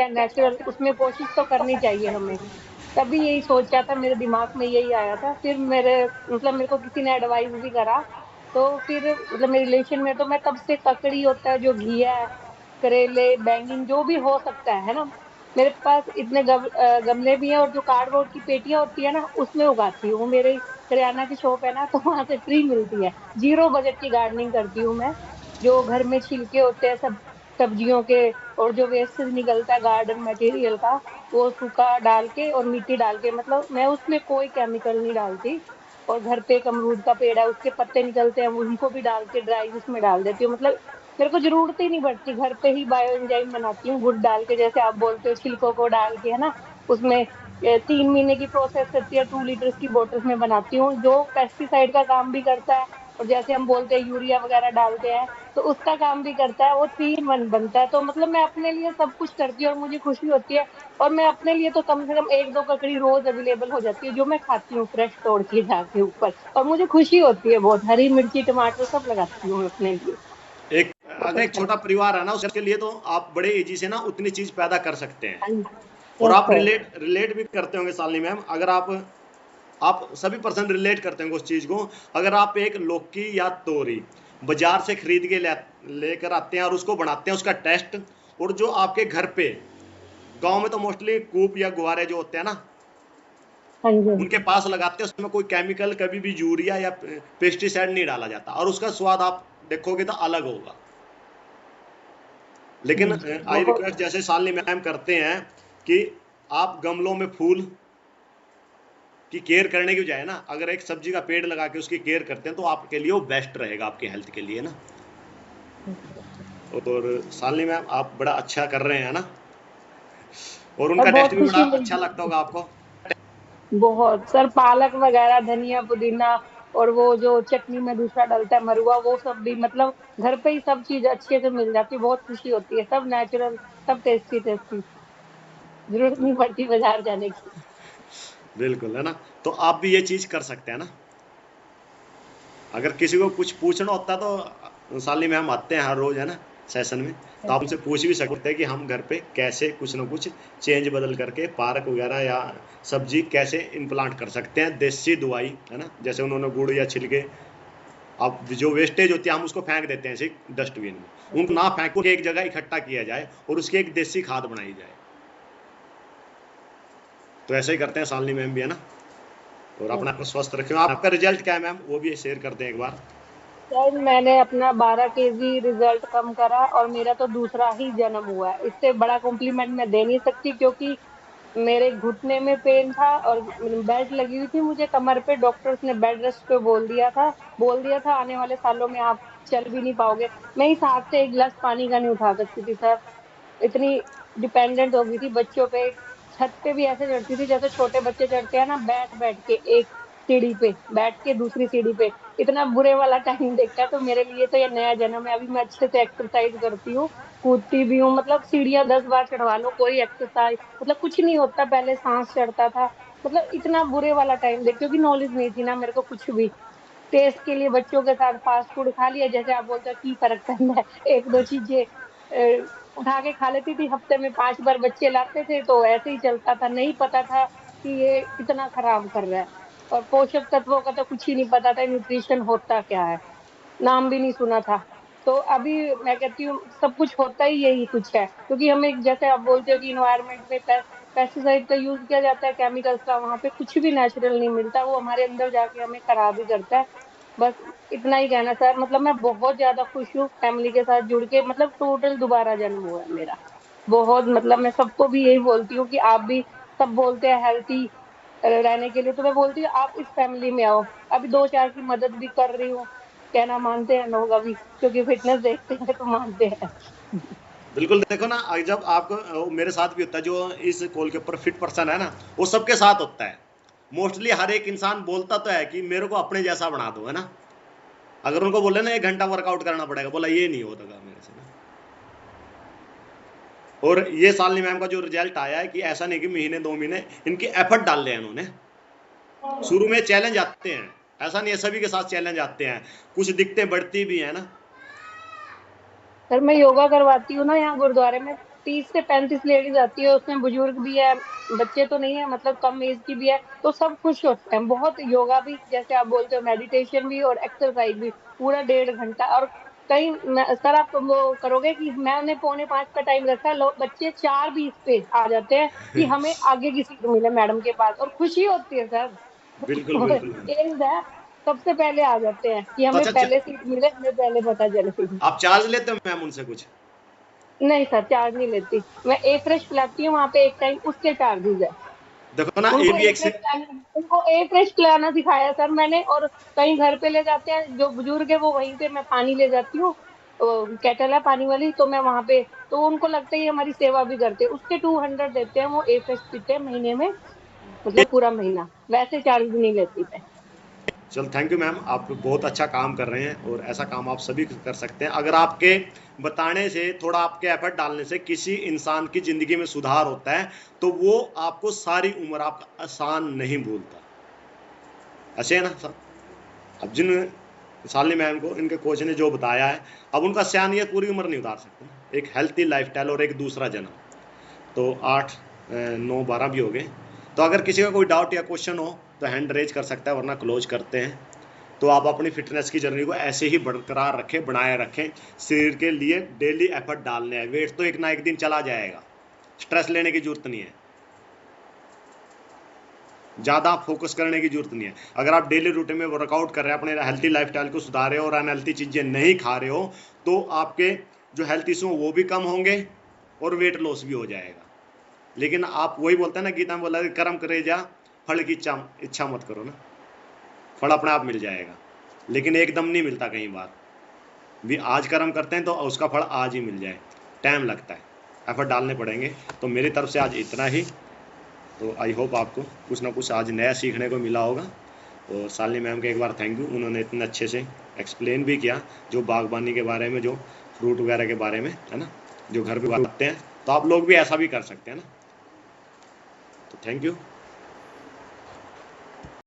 Natural, उसमें कोशिश तो करनी चाहिए हमें। तभी यही सोचा था, मेरे दिमाग में यही आया था। फिर मेरे को किसी ने एडवाइस भी करा। तो फिर मेरे रिलेशन में तो मैं तब से ककड़ी होता है जो घिया है, करेले, बैंगन, जो भी हो सकता है ना, मेरे पास इतने गमले भी हैं। और जो कार्डबोर्ड की पेटियां होती है ना, उसमें उगाती हूँ। मेरे करियाना की शॉप है ना, तो वहां से फ्री मिलती है। 0 बजट की गार्डनिंग करती हूँ मैं। जो घर में छिलके होते हैं सब सब्जियों के, और जो वेस्टेज निकलता है गार्डन मटेरियल का, वो सूखा डाल के और मिट्टी डाल के, मैं उसमें कोई केमिकल नहीं डालती। और घर पे एक अमरूद का पेड़ है, उसके पत्ते निकलते हैं, वो उनको भी डाल के ड्राई उसमें डाल देती हूँ। मेरे को जरूरत ही नहीं पड़ती, घर पे ही बायो एंजाइम बनाती हूँ, गुड़ डाल के, जैसे आप बोलते हो छिलकों को डाल के, है ना। उसमें 3 महीने की प्रोसेस रहती है, 2 लीटर्स की बोतल्स में बनाती हूँ, जो पेस्टिसाइड का काम भी करता है। और जैसे हम बोलते हैं यूरिया वगैरह डालते हैं, तो उसका काम भी करता है। वो 3 in 1 बनता है। तो मैं अपने लिए सब कुछ करती हूँ और मुझे खुशी होती है। और मैं अपने लिए तो कम से कम 1-2 ककड़ी रोज अवेलेबल हो जाती है, जो मैं खाती हूँ फ्रेश तोड़ के जाके ऊपर। और मुझे खुशी होती है बहुत। हरी मिर्ची, टमाटर सब लगाती हूँ मैं अपने लिए। एक बहुत अगर एक अच्छा छोटा लगता परिवार है ना, उसके लिए तो आप बड़े इजी से ना उतनी चीज पैदा कर सकते हैं। है। हाँ जी। और यस आप सर। रिलेट रिलेट भी करते होंगे शालिनी मैम, अगर आप सभी पर्सन रिलेट करते होंगे उस चीज को। अगर आप एक लौकी या तोरी बाजार से खरीद के लेकर आते हैं और उसको बनाते हैं, उसका टेस्ट, और जो आपके घर पे, गांव में तो मोस्टली कूप या गुब्बारे जो होते हैं ना, हाँ जी। उनके पास लगाते हैं, उसमें कोई केमिकल, कभी भी यूरिया या पेस्टिसाइड नहीं डाला जाता, और उसका स्वाद आप देखोगे तो अलग होगा। लेकिन आई बहुत। रिक्वेस्ट जैसे शालिनी मैम करते हैं कि आप गमलों में फूल की केयर करने की बजाय ना, अगर एक सब्जी का पेड़ लगा के उसकी केयर करते हैं, तो आपके लिए वो बेस्ट रहेगा, आपकी हेल्थ के लिए ना। और शालिनी मैम आप बड़ा अच्छा कर रहे हैं ना, और और उनका टेस्ट बहुत भी बड़ा खुशी अच्छा मिलती लगता है। होगा आपको। बहुत सर, पालक वगैरह, धनिया, पुदीना, और वो जो चटनी में दूसरा डलता है मरुआ, वो सब भी घर पे ही सब चीज अच्छे से मिल जाती है। बहुत खुशी होती है, सब नेचुरल, सब टेस्टी टेस्टी। जरूरत नहीं पड़ती बाजार जाने की। बिल्कुल, है ना। तो आप भी ये चीज कर सकते हैं ना। अगर किसी को कुछ पूछना होता है तो शालिनी मैम आते हैं हर रोज, है ना, सेशन में। तो आप उनसे पूछ भी सकते हैं कि हम घर पे कैसे कुछ ना कुछ चेंज बदल करके पार्क वगैरह या सब्जी कैसे इम्प्लांट कर सकते हैं, देसी दवाई, है ना। जैसे उन्होंने गुड़ या छिलके, अब जो वेस्टेज होती है हम उसको फेंक देते हैं ऐसे डस्टबिन में, उनको ना फेंको, एक जगह इकट्ठा किया जाए और उसकी एक देसी खाद बनाई जाए। तो ऐसे ही करते हैं शालिनी मैम भी, है ना। और अपना आपको स्वस्थ रखें। आपका रिजल्ट क्या है मैम, वो भी शेयर करते हैं एक बार। सर, मैंने अपना 12 kg रिजल्ट कम करा, और मेरा तो दूसरा ही जन्म हुआ है। इससे बड़ा कॉम्प्लीमेंट मैं दे नहीं सकती, क्योंकि मेरे घुटने में पेन था और बेल्ट लगी हुई थी मुझे कमर पे। डॉक्टर्स ने बेड रेस्ट पे बोल दिया था आने वाले सालों में आप चल भी नहीं पाओगे। मैं इस हाथ से एक गिलास पानी का नहीं उठा सकती थी सर। इतनी डिपेंडेंट हो गई थी बच्चों पे। छत पे भी ऐसे चढ़ती थी जैसे छोटे बच्चे चढ़ते हैं ना, बैठ बैठ के एक सीढ़ी पे बैठ के दूसरी सीढ़ी पे। इतना बुरे वाला टाइम देखा, तो मेरे लिए तो ये नया जन्म है। अभी मैं अच्छे से एक्सरसाइज करती हूँ, कूदती भी हूँ। सीढ़ियाँ 10 बार चढ़वा लो, कोई एक्सरसाइज कुछ नहीं होता। पहले सांस चढ़ता था। इतना बुरे वाला टाइम देख, क्योंकि नॉलेज नहीं थी ना मेरे को कुछ भी। टेस्ट के लिए बच्चों के साथ फास्ट फूड खा लिया, जैसे आप बोलते हो की फर्क पड़ना है, 1-2 चीजें उठा के खा लेती थी। हफ्ते में 5 बार बच्चे लाते थे, तो ऐसे ही चलता था। नहीं पता था कि ये कितना खराब कर रहा है। और पोषक तत्वों का तो कुछ ही नहीं पता था, न्यूट्रिशन होता क्या है, नाम भी नहीं सुना था। तो अभी मैं कहती हूँ सब कुछ होता ही यही कुछ है, क्योंकि हमें, जैसे आप बोलते हो कि इन्वायरमेंट में पेस्टिसाइड का यूज किया जाता है, केमिकल्स का, वहां पे कुछ भी नेचुरल नहीं मिलता। वो हमारे अंदर जाके हमें खराब ही करता है। बस इतना ही कहना सर। मैं बहुत ज्यादा खुश हूँ फैमिली के साथ जुड़ के। टोटल दोबारा जन्म हुआ है मेरा। बहुत मैं सबको भी यही बोलती हूँ कि आप भी, सब बोलते हैं हेल्थी रहने के लिए, तो मैं बोलती हूँ आप इस फैमिली में आओ। अभी 2-4 की मदद भी कर रही हूँ। कहना मानते हैं लोग अभी, क्योंकि फिटनेस देखते हैं तो मानते हैं। बिल्कुल, देखो ना, जब आपको मेरे साथ भी होता है, जो इस कॉल के ऊपर फिट पर्सन है ना, वो सबके साथ होता है। मोस्टली हर एक इंसान बोलता तो है कि मेरे को अपने जैसा बना दो, है ना। अगर उनको बोले ना 1 घंटा वर्कआउट करना पड़ेगा, बोला ये नहीं होता मेरे से ना। और ये सालनी मैम का जो रिजल्ट आया है कि ऐसा नहीं कि महीने 2 महीने, इनके एफर्ट डाल रहे हैं उन्होंने। शुरू में चैलेंज आते हैं, ऐसा नहीं है, सभी के साथ चैलेंज आते हैं, कुछ दिक्कतें बढ़ती भी है ना। सर, मैं योगा करवाती हूँ ना यहाँ गुरुद्वारे में। 30 से 35 लेडीज आती है, उसमें बुजुर्ग भी है, बच्चे तो नहीं है, मतलब कम एज की भी है, तो सब खुश होते हैं बहुत। योगा भी जैसे आप बोलते हो, मेडिटेशन भी और एक्सरसाइज भी, पूरा 1.5 घंटा। और कई सर आप वो करोगे कि मैंने 4:45 का टाइम रखा है, बच्चे 4:20 पे आ जाते हैं कि हमें आगे की सीट मिले मैडम के पास, और खुशी होती है सर। बिल्कुल बिल्कुल मैम। एज है, सबसे पहले आ जाते हैं कि तो हमें अच्छा, पहले सीट मिले, हमें पहले पता चले। आप चार्ज लेते हो मैम उनसे कुछ? नहीं सर, चार्ज नहीं लेती। मैं ए फ्रेश पिलाती हूँ वहां पे एक टाइम, उसके चार्जेस है। देखो ना, ये उनको भी ए एक से। फ्रेश पिलाना, उनको ए फ्रेश पिलाना सिखाया सर मैंने। और कहीं घर पे ले जाते हैं जो बुजुर्ग है, वो वहीं पे मैं पानी ले जाती हूँ, केटल है पानी वाली, तो मैं वहां पे, तो उनको लगता है ये हमारी सेवा भी करते हैं। उसके 200 देते हैं, वो ए फ्रेश पीते हैं महीने में, मतलब पूरा महीना। वैसे चार्ज नहीं लेती मैं। चलो, थैंक यू मैम, आप बहुत अच्छा काम कर रहे हैं और ऐसा काम आप सभी कर सकते हैं। अगर आपके बताने से, थोड़ा आपके एफर्ट डालने से किसी इंसान की ज़िंदगी में सुधार होता है, तो वो आपको सारी उम्र आप आसान नहीं भूलता। ऐसे है ना सब। अब जिन शालिनी मैम को इनके कोच ने जो बताया है, अब उनका सयानियत पूरी उम्र नहीं उतार सकते। एक हेल्थी लाइफस्टाइल और एक दूसरा जन्म, तो 8 9 12 भी हो गए। तो अगर किसी का कोई डाउट या क्वेश्चन हो तो हैंड रेज कर सकता है, वरना क्लोज करते हैं। तो आप अपनी फिटनेस की जर्नी को ऐसे ही बरकरार रखें, बनाए रखें। शरीर के लिए डेली एफर्ट डालने हैं। वेट तो एक ना एक दिन चला जाएगा, स्ट्रेस लेने की जरूरत नहीं है, ज़्यादा फोकस करने की जरूरत नहीं है। अगर आप डेली रूटीन में वर्कआउट कर रहे हैं, अपने हेल्थी लाइफस्टाइल को सुधार रहे हो और अनहेल्थी चीज़ें नहीं खा रहे हो, तो आपके जो हेल्थ इशू वो भी कम होंगे और वेट लॉस भी हो जाएगा। लेकिन आप वही बोलते हैं ना, गीता में बोला कि कर्म करे जा, फल की इच्छा मत करो ना, फल अपने आप मिल जाएगा। लेकिन एकदम नहीं मिलता, कई बार भी आज कर्म करते हैं तो उसका फल आज ही मिल जाए, टाइम लगता है, एफर्ट डालने पड़ेंगे। तो मेरी तरफ से आज इतना ही। तो आई होप आपको कुछ ना कुछ आज नया सीखने को मिला होगा। और शालिनी मैम के एक बार थैंक यू, उन्होंने इतने अच्छे से एक्सप्लेन भी किया, जो बागबानी के बारे में, जो फ्रूट वगैरह के बारे में, है ना, जो घर पे उगाते हैं। तो आप लोग भी ऐसा भी कर सकते हैं ना। तो थैंक यू।